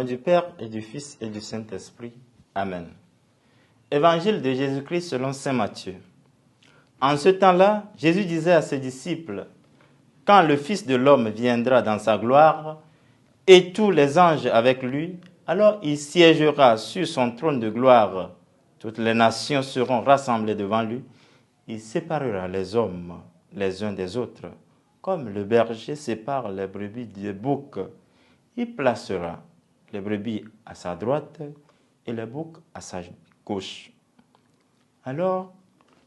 nom du Père et du Fils et du Saint-Esprit. Amen. Évangile de Jésus-Christ selon saint Matthieu. En ce temps-là, Jésus disait à ses disciples, « Quand le Fils de l'homme viendra dans sa gloire, et tous les anges avec lui, alors il siégera sur son trône de gloire. Toutes les nations seront rassemblées devant lui. Il séparera les hommes les uns des autres, comme le berger sépare les brebis des boucs. Il placera les brebis à sa droite et les boucs à sa gauche. Alors,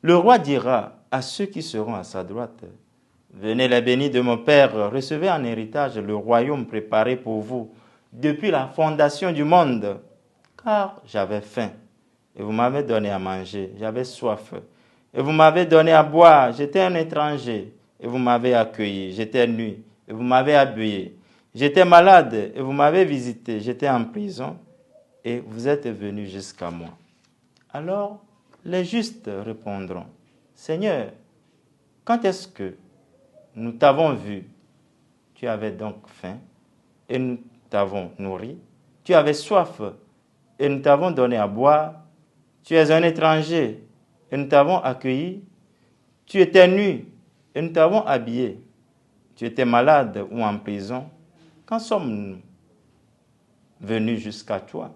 le roi dira à ceux qui seront à sa droite, « Venez les bénis de mon Père, recevez en héritage le royaume préparé pour vous depuis la fondation du monde. Car j'avais faim, et vous m'avez donné à manger, j'avais soif, et vous m'avez donné à boire, j'étais un étranger, et vous m'avez accueilli, j'étais nu, et vous m'avez habillé. J'étais malade, et vous m'avez visité, j'étais en prison, et vous êtes venus jusqu'à moi. » Alors, les justes répondront, « Seigneur, quand est-ce que nous t'avons vu? Tu avais donc faim, et nous t'avons nourri. Tu avais soif, et nous t'avons donné à boire. Tu es un étranger, et nous t'avons accueilli. Tu étais nu, et nous t'avons habillé. Tu étais malade ou en prison. Quand sommes-nous venus jusqu'à toi? »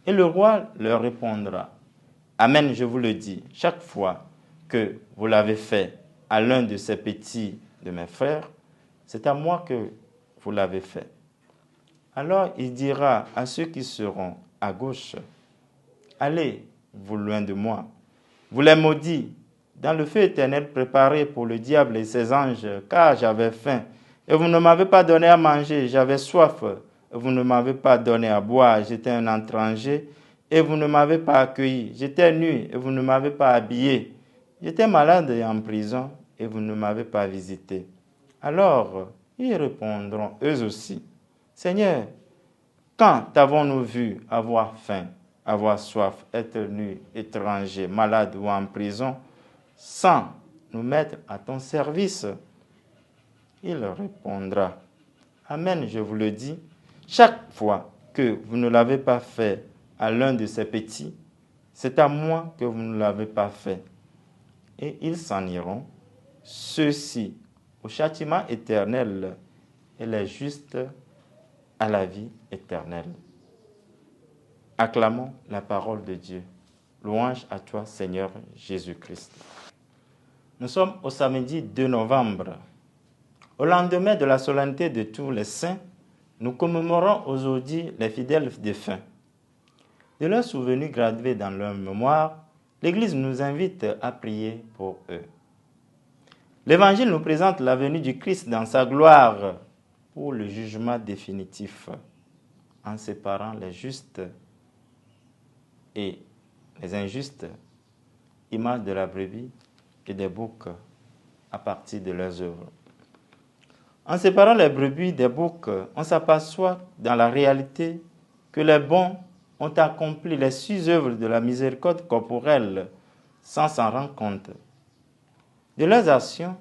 Et le roi leur répondra, « Amen, je vous le dis, chaque fois que vous l'avez fait à l'un de ces petits de mes frères, c'est à moi que vous l'avez fait. » Alors il dira à ceux qui seront à gauche, « Allez, vous loin de moi, vous les maudits, dans le feu éternel préparé pour le diable et ses anges, car j'avais faim, et vous ne m'avez pas donné à manger, j'avais soif, et vous ne m'avez pas donné à boire, j'étais un étranger, et vous ne m'avez pas accueilli, j'étais nu, et vous ne m'avez pas habillé, j'étais malade et en prison, et vous ne m'avez pas visité. » Alors ils répondront eux aussi, « Seigneur, quand t'avons-nous vu avoir faim, avoir soif, être nu, étranger, malade ou en prison, sans nous mettre à ton service? » Il répondra, « Amen, je vous le dis, chaque fois que vous ne l'avez pas fait à l'un de ces petits, c'est à moi que vous ne l'avez pas fait. » Et ils s'en iront, ceux-ci au châtiment éternel et les justes à la vie éternelle. Acclamons la parole de Dieu. Louange à toi, Seigneur Jésus-Christ. Nous sommes au samedi 2 novembre. Au lendemain de la solennité de tous les saints, nous commémorons aujourd'hui les fidèles défunts. De leur souvenir gravé dans leur mémoire, l'Église nous invite à prier pour eux. L'Évangile nous présente la venue du Christ dans sa gloire pour le jugement définitif, en séparant les justes et les injustes, image de la brebis et des boucs à partir de leurs œuvres. En séparant les brebis des boucs, on s'aperçoit dans la réalité que les bons ont accompli les 6 œuvres de la miséricorde corporelle sans s'en rendre compte. De leurs actions,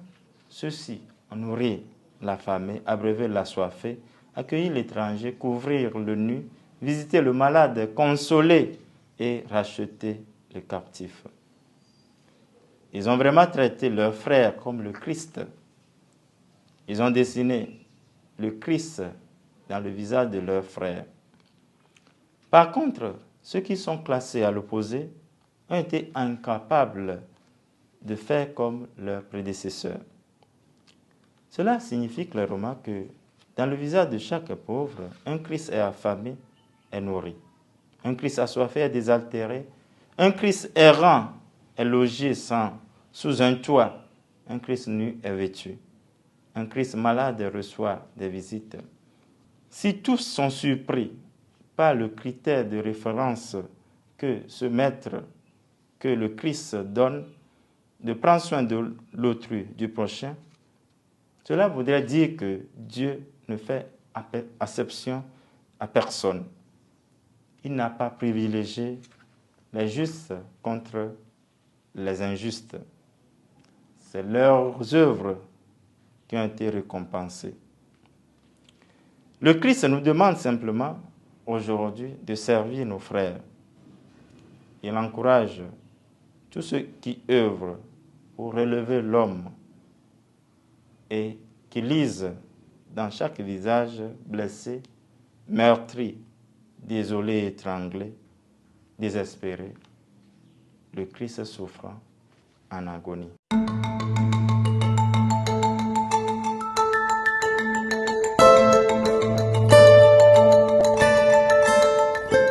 ceux-ci ont nourri l'affamé, abreuvé l'assoiffé, accueilli l'étranger, couvrir le nu, visiter le malade, consoler et racheter le captif. Ils ont vraiment traité leurs frères comme le Christ. Ils ont dessiné le Christ dans le visage de leurs frères. Par contre, ceux qui sont classés à l'opposé ont été incapables de faire comme leurs prédécesseurs. Cela signifie clairement que dans le visage de chaque pauvre, un Christ est affamé, est nourri. Un Christ assoiffé est désaltéré. Un Christ errant est logé sous un toit. Un Christ nu est vêtu. Un Christ malade reçoit des visites. Si tous sont surpris par le critère de référence que ce maître, que le Christ donne, de prendre soin de l'autrui, du prochain, cela voudrait dire que Dieu ne fait acception à personne. Il n'a pas privilégié les justes contre les injustes. C'est leurs œuvres qui ont été récompensées. Le Christ nous demande simplement aujourd'hui de servir nos frères. Il encourage tous ceux qui œuvrent pour relever l'homme et qui lisent dans chaque visage blessé, meurtri, désolé, étranglé, désespéré, le Christ souffrant en agonie.